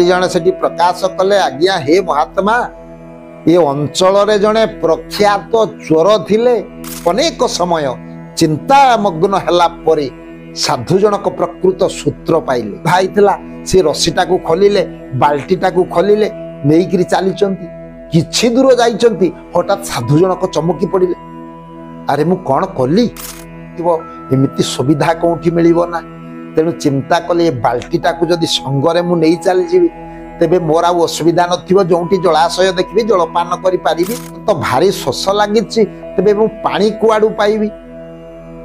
जने सेठी प्रकाश कले आज्ञा हे महात्मा ये अंचल जड़े प्रख्यात चोर थिले अनेक समय चिंता मग्न हैला परे साधु जनक प्रकृत सूत्र पाइले भाई थिला से रस्सीटा को खोलिले बाल्टीटा को खोलिले नेइकरी चली किछि दूर जाइचंती हठात साधु जनक चमकी पड़िले अरे मु कौन कली एमती सुविधा कौटी मिलिबो ना तेणु चिंता कले ये बाल्टीटा को जदि संगरे मु नहीं चली जीवी तेबे मोर आ असुविधा नथिबो जोंटी जलाशय देखबी जलपान करि पारिबी तो भारी शोष लागिछि तेबे मु पानी कुआडू पाइबी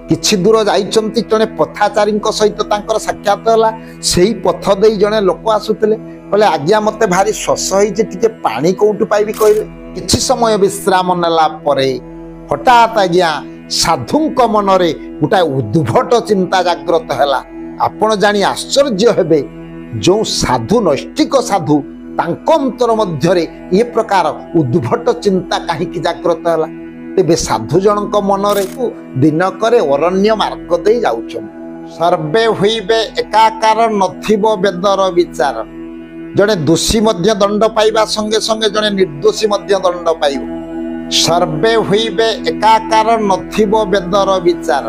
किछि दूर जाइचंती जने पथाचारी सहित तांकर साक्षात होला सेही पथ देई जने लोक आसुतले कहले आज्ञा मते भारी शोष होइछि टिके पानी कोउटु पाइबी कहले किछि समय विश्राम नेला परे हठात आज्ञा साधुंक मनरे गोटा उद्भट चिंता जाग्रत हैला आपण जानी आश्चर्य हेबे जो साधु नैष्टिक साधु अंतर मध्य ये प्रकार उद्भट चिंता कहीं जाग्रत है तेबे साधु जनक मनरे दिनकर अरण्य मार्ग दे जाउछन सर्वे हुईबे एकाकार नथिबो वेदर विचार जड़े दोषी मध्य दंड पाइबा संगे संगे जड़े निर्दोषी मध्य दंड पाइबो सर्वे हुईबे एकाकार नथिबो वेदर विचार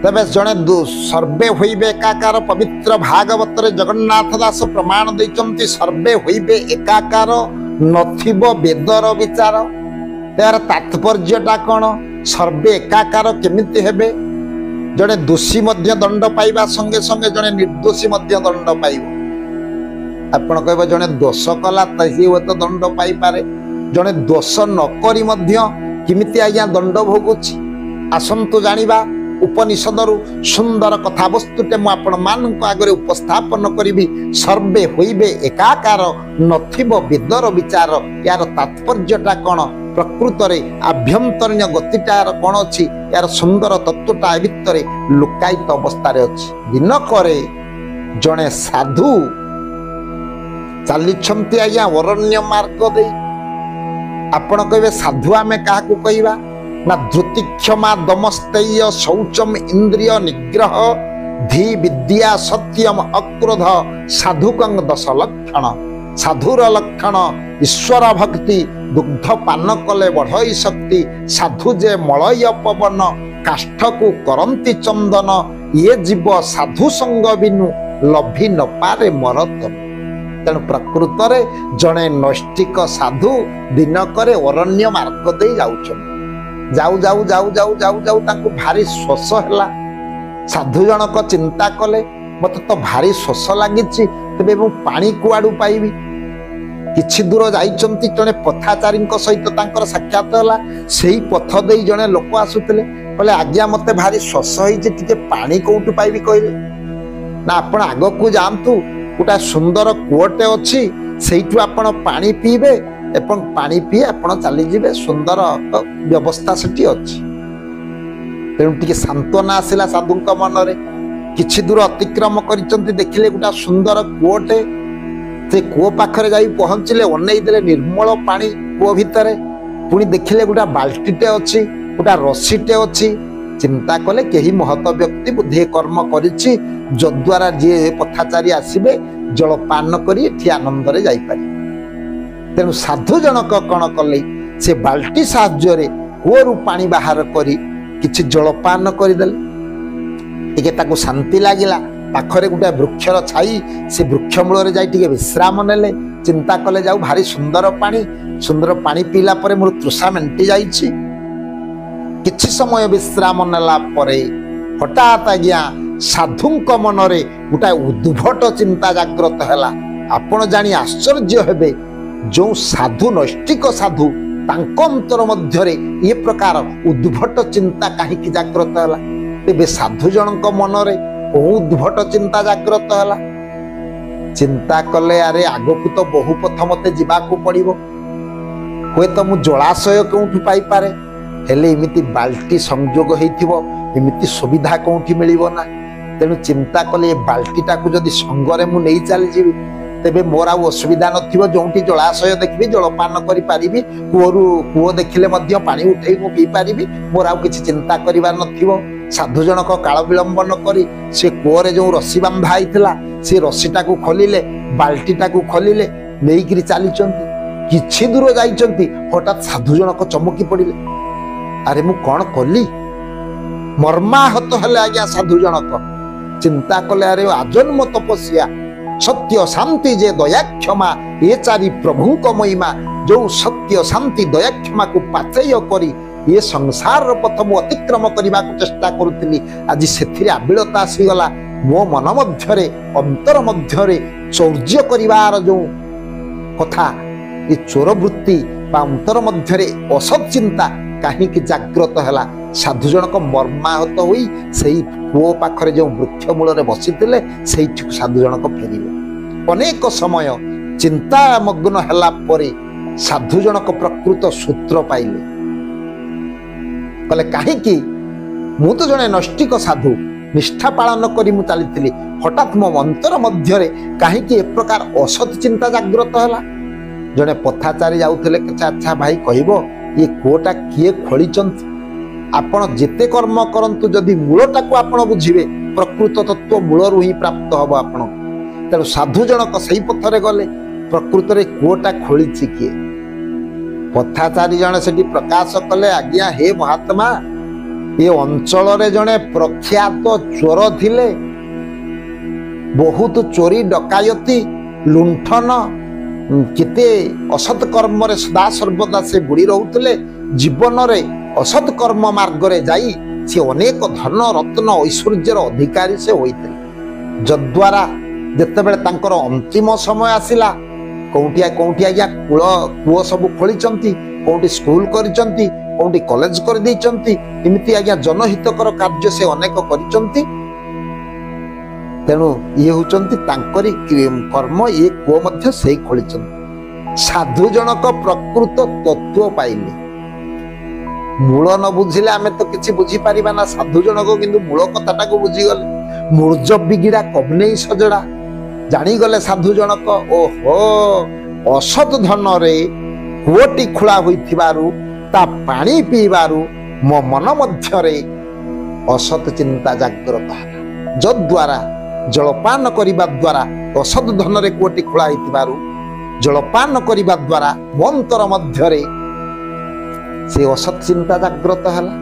तबे जड़े सर्वे हुईबे एकाकार पवित्र भागवत रे जगन्नाथ दास प्रमाण दैचंती सर्वे हुईबे एकाकार नथिबो वेदर विचार तार तात्पर्यटा कौन सर्वे एकाकार केमिति हेबे जड़े दोषी मध्य दंड पाइबा संगे संगे जड़े निर्दोषी मध्य दंड पाइबो आपण कहबो जड़े दोष कला तही तो दंड पाई पारे जड़े दोष नकरी मध्य किमिति आज्ञा दंड भोगुछि आसंतु जानिबा उपनिषदरु सुंदर कथा वस्तुटे मु आपण मानक आगरे उपस्थापन करिबी सर्वे होइबे एकाकार नथिबो वेदर विचार यार तात्पर्यटा कोन प्रकृत रे आभ्यंतरीण गतिटार कोन अछि यार सुंदर तत्वटा भितरे लुकायित अवस्था रे अछि दिन करे जणे साधु चालिछंती आज्ञा अरण्य मार्ग दे आपण कहबे साधु आमे काहाकू कहबा ना धृति क्षमा दमस्तेय शौचम इंद्रिय निग्रह धी विद्या सत्यम अक्रोध साधुकंग 10 लक्षण साधुर लक्षण ईश्वर भक्ति दुग्ध पान कले बढ़ई शक्ति साधु जे मलय पवन काष्ठ को करंती चंदन ये जीव साधु संग बिनु लभी न पारे मरत तेणु प्रकृत रे जणे नैष्टिक साधु दिनकरे अरण्य मार्ग दे जाउछन जाऊ जाऊ जाऊ जाऊ जाऊ जाऊ तांको भारी शोष हैला साधु जनक चिंता कले मत तो भारी शोष लागिछि तेबे मु पानी कुआडू पाइबी किछि दूर जाइचंती जने पथाचारी सहित तांकर साक्षात होला सेही पथ देई जने लोक आसुतले कहले आज्ञा मते भारी शोष होइछि टिके पानी कोउटु पाइबी कहले ना आपण आगो को जानतु गोटा सुंदर कुओटे अछि सेइटु आपण पानी पीबे एवं पानी पी आपण चली जीवे सुंदर व्यवस्था सेठी अछि तेणु टिके सांत्वना आसिला साधुंक मनरे किछि दूर अतिक्रम करिचंती देखिले गोटा सुंदर कुओटे से कुओ पाखरे जाई पहुंचले अनै देले निर्मल पानी कुओ भितरे पुनी देखिले गोटा बाल्टीटे अछि गोटा रस्सीटे अछि चिंता कले केही महत व्यक्ति बुद्धि कर्म करिछि जद्वारा जे पथाचारी आसीबे जलपान करी एठी आनंद रे जाई पारि तेणु साधु जनक कौन कले से बाल्टी साहाय्य कूअरु पानी बाहर करी किछि जलपान करदेले ताको शांति लागिला पाखरे गोटे वृक्षर छाई से वृक्ष मूल जाई टिके विश्राम नेले चिंता कले जाऊ भारी सुंदर पानी पीला परे मोर तृषा मेंटी जाइछि किछि समय विश्राम नेला परे हठात आज्ञा साधुंक मनरे गोटा उद्भट चिंता जाग्रत हैला आपण जानी आश्चर्य हेबे जो साधु नैष्टिक साधु अंतर मध्य ये प्रकार उद्भट चिंता कहीं जाग्रत है तेबे साधु जनक मनरे उद्भट चिंता जाग्रत है चिंता कले अरे आगकू तो बहु पथ मते जीवाकू पड़िबो हुए तो मु जलाशय कोउठी पाई पारे हेले इमिति बाल्टी संयोग हेइथिबो इमिति सुविधा कोउठी मिलिबो ना तेनु चिंता कले बाल्टीटा को जदि संगरे मु नहीं चली जीवी तेबे मोर आ असुविधा नथिबो जोंटी जलाशय देखबी जलपान करि पारिबी कूओ देखिले मध्य पानी उठेई मु पी पारिबी मोर आ किछि चिंता करिबा नथिबो साधु जनक काल विलंब न करी से कूओरे जो रस्सी बांधा आइथिला से रस्सीटा को खोलिले ବାଲ୍ଟିଟାକୁ ଖୋଲିଲେ, ନେଇକିରି ଚାଲିଛନ୍ତି। କିଛି ଦୂର ଯାଇଛନ୍ତି, ହଠାତ୍ ସାଧୁ ଜଣକ ଚମକି ପଡ଼ିଲେ। ଆରେ ମୁଁ କ'ଣ କଲି? ମର୍ମାହତ ହେଲେ ଆଜ୍ଞା ସାଧୁ ଜଣକ। ଚିନ୍ତା କଲେ, ଆରେ ଆଜନ୍ମ ତପସ୍ୟା, ସତ୍ୟ ଶାନ୍ତି ଯେ ଦୟା କ୍ଷମା, ଏ ଚାରି ପ୍ରଭୁଙ୍କ ମହିମା। ଯୋଉ ସତ୍ୟ ଶାନ୍ତି ଦୟା କ୍ଷମାକୁ ପାଚେୟ କରି ଏ ସଂସାରର ପଥ ମୁଁ ଅତିକ୍ରମ କରିବାକୁ ଚେଷ୍ଟା କରୁଥିଲି, ଆଜି ସେଥିରେ ଆବିଳତା ଆସିଗଲା। ମୋ ମନ ମଧ୍ୟରେ, ଅନ୍ତର ମଧ୍ୟରେ ଚୌର୍ଯ୍ୟ କରିବାର ଯୋଉ କଥା, ଏ ଚୋର ବୃତ୍ତି ବା ଅନ୍ତର ମଧ୍ୟରେ ଅସତ୍ ଚିନ୍ତା କାହିଁକି ଜାଗ୍ରତ ହେଲା? ସାଧୁ ଜଣକ ମର୍ମାହତ ହୋଇ ସେଇ କୂଅ ପାଖରେ ଯେଉଁ ବୃକ୍ଷ ମୂଳରେ ବସିଥିଲେ, ସେଇଠିକୁ ସାଧୁ ଜଣକ ଫେରିଲେ। ଅନେକ ସମୟ ଚିନ୍ତାମଗ୍ନ ହେଲା ପରେ ସାଧୁ ଜଣକ ପ୍ରକୃତ ସୂତ୍ର ପାଇଲେ। କହିଲେ, କାହିଁକି? ମୁଁ ତ ଜଣେ ନୈଷ୍ଠିକ ସାଧୁ, ନିଷ୍ଠା ପାଳନ କରି ମୁଁ ଚାଲିଥିଲି, ହଠାତ୍ ମୋ ଅନ୍ତର ମଧ୍ୟରେ କାହିଁକି ଏ ପ୍ରକାର ଅସତ୍ ଚିନ୍ତା ଜାଗ୍ରତ ହେଲା? ଜଣେ ପଥାଚାରୀ ଯାଉଥିଲେ, ଆଚ୍ଛା ଭାଇ କହିବ, ଏ କୂଅଟା କିଏ ଖୋଳିଛନ୍ତି? ଆପଣ ଯେତେ କର୍ମ କରନ୍ତୁ, ଯଦି ମୂଳଟାକୁ ଆପଣ ବୁଝିବେ, ପ୍ରକୃତ ତତ୍ତ୍ୱ ମୂଳରୁ ହିଁ ପ୍ରାପ୍ତ ହବ ଆପଣଙ୍କୁ। ତେଣୁ ସାଧୁ ଜଣକ ସେଇ ପଥରେ ଗଲେ, ପ୍ରକୃତରେ କୂଅଟା ଖୋଳିଛି କିଏ? ପଥାଚାରୀ ଜଣେ ସେଠି ପ୍ରକାଶ କଲେ, ଆଜ୍ଞା ହେ ମହାତ୍ମା, ଏ ଅଞ୍ଚଳରେ ଜଣେ ପ୍ରଖ୍ୟାତ ଚୋର ଥିଲେ। ବହୁତ ଚୋରି ଡକାୟତି ଲୁଣ୍ଠନ କେତେ ଅସତ୍ କର୍ମରେ ସଦା ସର୍ବଦା ସେ ବୁଡ଼ି ରହୁଥିଲେ। ଜୀବନରେ ଅସତ୍ କର୍ମ ମାର୍ଗରେ ଯାଇ ସେ ଅନେକ ଧନ ରତ୍ନ ଐଶ୍ୱର୍ଯ୍ୟର ଅଧିକାରୀ ସେ ହୋଇଥିଲେ। ଯଦ୍ୱାରା ଯେତେବେଳେ ତାଙ୍କର ଅନ୍ତିମ ସମୟ ଆସିଲା, କୋଉଠି ଆଜ୍ଞା କୂଅ ସବୁ ଖୋଳିଛନ୍ତି, କୋଉଠି ସ୍କୁଲ କରିଛନ୍ତି, କୋଉଠି କଲେଜ କରିଦେଇଛନ୍ତି, ଏମିତି ଆଜ୍ଞା ଜନହିତକର କାର୍ଯ୍ୟ ସେ ଅନେକ କରିଛନ୍ତି। ତେଣୁ ଇଏ ହଉଛନ୍ତି ତାଙ୍କରି କର୍ମ, ଇଏ କୂଅ ମଧ୍ୟ ସେଇ ଖୋଳିଛନ୍ତି। ସାଧୁ ଜଣକ ପ୍ରକୃତ ତତ୍ତ୍ୱ ପାଇଲେ। ମୂଳ ନ ବୁଝିଲେ ଆମେ ତ କିଛି ବୁଝିପାରିବା ନା। ସାଧୁ ଜଣକ କିନ୍ତୁ ମୂଳ କଥାଟାକୁ ବୁଝିଗଲେ। ମୂର୍ଜ ବିଗିଡ଼ା କବନେଇ ସଜଡ଼ା ଜାଣିଗଲେ ସାଧୁ ଜଣକ। ଓହୋ, ଅସତ୍ ଧନରେ କୂଅଟି ଖୋଳା ହୋଇଥିବାରୁ, ତା ପାଣି ପିଇବାରୁ ମୋ ମନ ମଧ୍ୟରେ ଅସତ୍ ଚିନ୍ତା ଜାଗ୍ରତ ହେଲା। ଯଦ୍ୱାରା ଜଳପାନ କରିବା ଦ୍ୱାରା, ଅସତ୍ ଧନରେ କୂଅଟି ଖୋଳା ହେଇଥିବାରୁ ଜଳପାନ କରିବା ଦ୍ୱାରା ମୋ ଅନ୍ତର ମଧ୍ୟରେ ସେ ଅସତ୍ ଚିନ୍ତା ଜାଗ୍ରତ ହେଲା।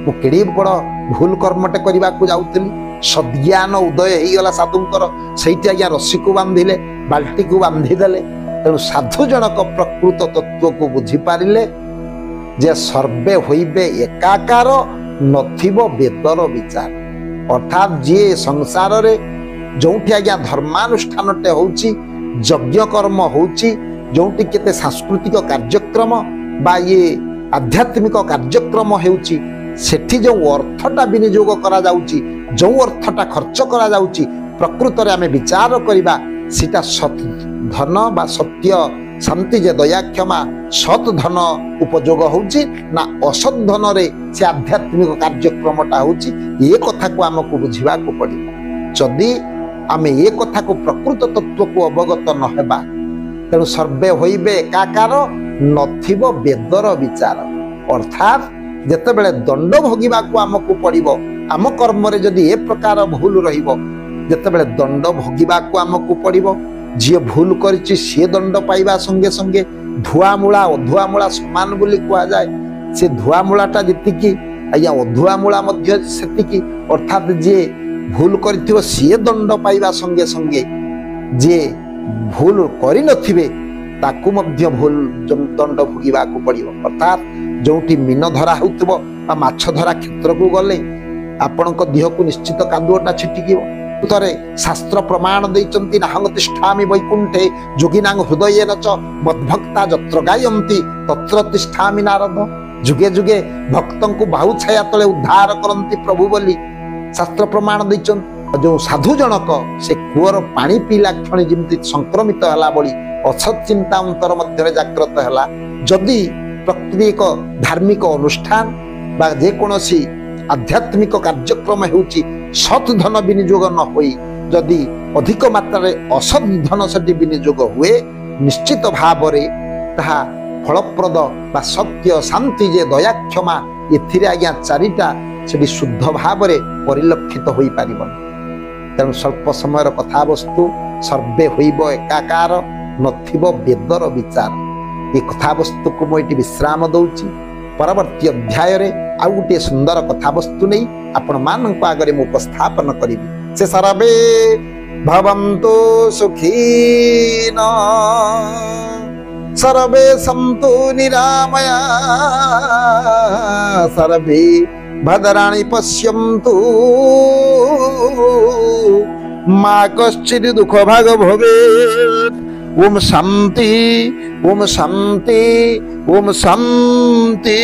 ମୁଁ କେଡ଼େ ବଡ଼ ଭୁଲ କର୍ମଟେ କରିବାକୁ ଯାଉଥିଲି। ସଦ୍ଜ୍ଞାନ ଉଦୟ ହେଇଗଲା ସାଧୁଙ୍କର। ସେଇଠି ଆଜ୍ଞା ରସିକୁ ବାନ୍ଧିଲେ, ବାଲ୍ଟିକୁ ବାନ୍ଧିଦେଲେ। ତେଣୁ ସାଧୁ ଜଣକ ପ୍ରକୃତ ତତ୍ତ୍ୱକୁ ବୁଝିପାରିଲେ ଯେ ସର୍ବେ ହୋଇବେ ଏକାକାର, ନଥିବ ବେଦର ବିଚାର। ଅର୍ଥାତ୍ ଯିଏ ସଂସାରରେ ଯୋଉଠି ଆଜ୍ଞା ଧର୍ମାନୁଷ୍ଠାନଟେ ହଉଛି, ଯଜ୍ଞ କର୍ମ ହଉଛି, ଯୋଉଠି କେତେ ସାଂସ୍କୃତିକ କାର୍ଯ୍ୟକ୍ରମ ବା ଇଏ ଆଧ୍ୟାତ୍ମିକ କାର୍ଯ୍ୟକ୍ରମ ହେଉଛି, ସେଠି ଯେଉଁ ଅର୍ଥଟା ବିନିଯୋଗ କରାଯାଉଛି, ଯେଉଁ ଅର୍ଥଟା ଖର୍ଚ୍ଚ କରାଯାଉଛି, ପ୍ରକୃତରେ ଆମେ ବିଚାର କରିବା ସେଟା ସତ୍ ଧନ ବା ସତ୍ୟ ଶାନ୍ତି ଯେ ଦୟା କ୍ଷମା ସତ୍ ଧନ ଉପଯୋଗ ହେଉଛି ନା ଅସତ୍ ଧନରେ ସେ ଆଧ୍ୟାତ୍ମିକ କାର୍ଯ୍ୟକ୍ରମଟା ହେଉଛି। ଏ କଥାକୁ ଆମକୁ ବୁଝିବାକୁ ପଡ଼ିବ। ଯଦି ଆମେ ଏ କଥାକୁ ପ୍ରକୃତ ତତ୍ତ୍ୱକୁ ଅବଗତ ନ ହେବା, ତେଣୁ ସର୍ବେ ହୋଇବେ ଏକାକାର, ନଥିବ ବେଦର ବିଚାର। ଅର୍ଥାତ୍ ଯେତେବେଳେ ଦଣ୍ଡ ଭୋଗିବାକୁ ଆମକୁ ପଡ଼ିବ, ଆମ କର୍ମରେ ଯଦି ଏ ପ୍ରକାର ଭୁଲ ରହିବ, ଯେତେବେଳେ ଦଣ୍ଡ ଭୋଗିବାକୁ ଆମକୁ ପଡ଼ିବ, ଯିଏ ଭୁଲ କରିଛି ସିଏ ଦଣ୍ଡ ପାଇବା ସଙ୍ଗେ ସଙ୍ଗେ ଧୁଆମୂଳା ଅଧୁଆମୂଳା ସମାନ ବୋଲି କୁହାଯାଏ। ସେ ଧୁଆମୂଳାଟା ଯେତିକି ଆଜ୍ଞା ଅଧୁଆମୂଳା ମଧ୍ୟ ସେତିକି। ଅର୍ଥାତ୍ ଯିଏ ଭୁଲ କରିଥିବ ସିଏ ଦଣ୍ଡ ପାଇବା ସଙ୍ଗେ ସଙ୍ଗେ ଯିଏ ଭୁଲ କରିନଥିବେ ତାକୁ ମଧ୍ୟ ଭୁଲ ଦଣ୍ଡ ଭୋଗିବାକୁ ପଡ଼ିବ। ଅର୍ଥାତ୍ ଯୋଉଠି ମୀନ ଧରା ହେଉଥିବ ବା ମାଛ ଧରା କ୍ଷେତ୍ରକୁ ଗଲେ ଆପଣଙ୍କ ଦେହକୁ ନିଶ୍ଚିତ କାଦୁଅଟା ଛିଟିକିବ। ଥରେ ଶାସ୍ତ୍ର ପ୍ରମାଣ ଦେଇଛନ୍ତି, ନାହଂ ତିଷ୍ଠାମି ବୈକୁଣ୍ଠେ ଯୋଗିନାଂ ହୃଦୟେନ ଚ ମଦ୍ଭକ୍ତା ଯତ୍ର ଗାୟନ୍ତି ତତ୍ର ତିଷ୍ଠାମି ନାରଦ। ଯୁଗେ ଯୁଗେ ଭକ୍ତଙ୍କୁ ବାହୁ ଛାୟା ତଳେ ଉଦ୍ଧାର କରନ୍ତି ପ୍ରଭୁ ବୋଲି ଶାସ୍ତ୍ର ପ୍ରମାଣ ଦେଇଛନ୍ତି। ଯୋଉ ସାଧୁ ଜଣକ ସେ କୂଅର ପାଣି ପିଇଲା କ୍ଷଣି ଯେମିତି ସଂକ୍ରମିତ ହେଲା ଭଳି ଅସତ୍ ଚିନ୍ତା ଅନ୍ତର ମଧ୍ୟରେ ଜାଗ୍ରତ ହେଲା। ଯଦି ପ୍ରକୃତି ଏକ ଧାର୍ମିକ ଅନୁଷ୍ଠାନ ବା ଯେକୌଣସି ଆଧ୍ୟାତ୍ମିକ କାର୍ଯ୍ୟକ୍ରମ ହେଉଛି, ସତ୍ ଧନ ବିନିଯୋଗ ନ ହୋଇ ଯଦି ଅଧିକ ମାତ୍ରାରେ ଅସତ୍ ଧନ ସେଠି ବିନିଯୋଗ ହୁଏ, ନିଶ୍ଚିତ ଭାବରେ ତାହା ଫଳପ୍ରଦ ବା ସତ୍ୟ ଶାନ୍ତି ଯେ ଦୟା କ୍ଷମା, ଏଥିରେ ଆଜ୍ଞା ଚାରିଟା ସେଠି ଶୁଦ୍ଧ ଭାବରେ ପରିଲକ୍ଷିତ ହୋଇପାରିବନି। ତେଣୁ ସ୍ୱଳ୍ପ ସମୟର କଥାବସ୍ତୁ सर्वे होइब एकाकार नथिब वेदर विचार। ये कथावस्तु को मुझे विश्राम दौची। परवर्ती अध्याय रे आउ गोटे सुंदर कथावस्तु नहीं आपण मानक आगरे मु उपस्थापन करी। से सर्वे भवन्तु सुखिनो सर्वे सन्तु निरामया सर्वे भद्राणि पश्यन्तु मा कश्चित् दुःख भाग भवेत्। ओम शांति ओम शांति ओम शांति।